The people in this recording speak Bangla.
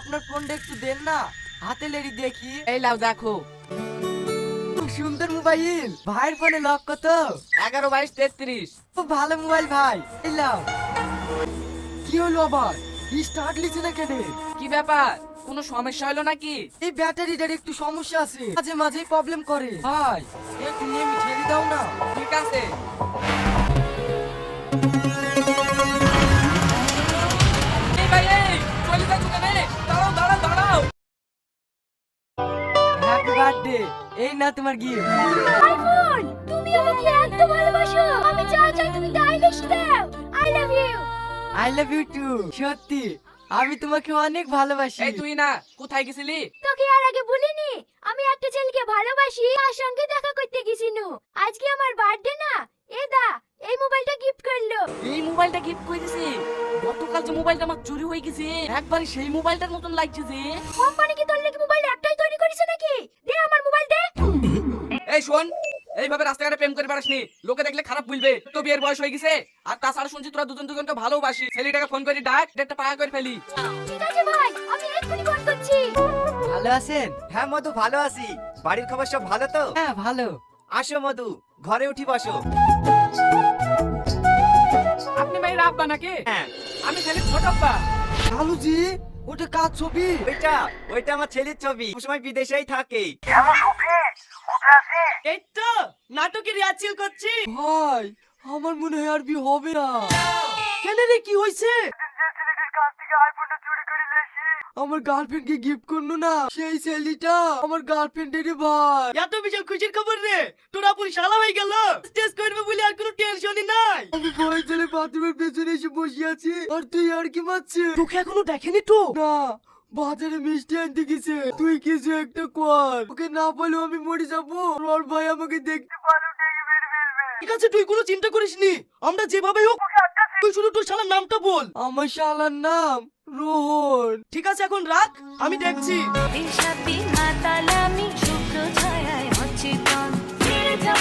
আপনার ফোনটা একটু দেন না, হাতে লেডি দেখি। এই লাও দেখো। খুব সুন্দর মোবাইল। ভাইয়ের ফোনে লক কত? 11 22 33। খুব ভালো মোবাইল ভাই, এই লাও। কি হলো আবার? স্টার্ট লিছে না কেন? কি ব্যাপার, কোনো সমস্যা হলো নাকি? এই ব্যাটারিটার একটু সমস্যা আছে, মাঝে মাঝে প্রবলেম করে। ভাই একটু নেমে ঠেলে দাও না। ঠিক আছে। এই ভাই, এই চলে যাচ্ছ কেন? দাঁড়াও দাঁড়াও দাঁড়াও। হ্যাপি বার্থডে, এই না তোমার গিফট। আইফোন, তুমি আমাকে এত ভালোবাসো, আমি চাই তুমি ডাইলেশ দাও। I love you. I love you too. সত্যি আমি তোমাকে অনেক ভালোবাসি। এই তুই না কোথায় গেছিলি? তোকে আর আগে বলিনি, আমি একটা ছেলেকে ভালোবাসি, তার সঙ্গে দেখা করতে গেছিনু। আজকে আমার বার্থডে না, এই মোবাইলটা গিফট করলো। এই মোবাইলটা গিফট করে দিছি। গতকাল যে মোবাইলটা আমার চুরি হয়ে গেছে, একবারে সেই মোবাইলটার মতন লাগছে যে। কোম্পানি কি তোর লাগি মোবাইল একটাই তৈরি করেছে নাকি? দে আমার মোবাইল দে। এই শোন, এইভাবে রাস্তাঘাটে প্রেম করে বেড়াসনি, লোকে দেখলে খারাপ বলবে। তো বিয়ের বয়স হয়ে গেছে, আর তাছাড়া শুনছি তোরা দুজন দুজনকে ভালোবাসি। ছেলেটাকে ফোন করে ডাক, একটা পাকা করে ফেলি। ঠিক আছে ভাই, আমি এক্ষুনি ফোন করছি। ভালো আছেন? হ্যাঁ মধু, ভালো আছি। বাড়ির খবর সব ভালো তো? হ্যাঁ ভালো। আসো মধু, ঘরে উঠি বসো। আপনি ভাইয়ের আব্বা নাকি? হ্যাঁ। আমি ছেলের ছোট আব্বা। কালুজি, ওটা কার ছবি? ওইটা আমার ছেলের ছবি, সবসময় বিদেশেই থাকে। এই তো নাটকের রিহার্সাল করছি। ভাই আমার মনে হয় আর বিয়ে হবে না। কেন রে, কি হয়েছে? আমার গার্লফ্রেন্ড কে গিফট করলো না, সেই ছেলেটা আমার গার্লফ্রেন্ডের ভাই। এত বিশাল খুশির খবর রে, তোরা পুরি শালা হয়ে গেল। স্টেজ করবে বলে আর কোনো টেনশনই নাই। আমি ভয় চলে বাথরুমের পেছনে এসে বসে আছি, আর তুই আর কি মারছিস? তোকে এখনো দেখেনি তো? না, বাজারে মিষ্টি আনতে গেছে। তুই কিছু একটা কর, ওকে না বলেও আমি মরে যাবো। ওর ভাই আমাকে দেখতে পারলো, ডেকে মেরে ফেলবে। ঠিক আছে, তুই কোনো চিন্তা করিস নি, আমরা যেভাবে হোক। তুই শুধু তোর শালার নামটা বল। আমার শালার নাম রোহন। ঠিক আছে, এখন রাখ, আমি দেখছি। দিশাতি মাতালামি শুক্র ছায়ায় হচ্ছে তন, ছেড়ে যাও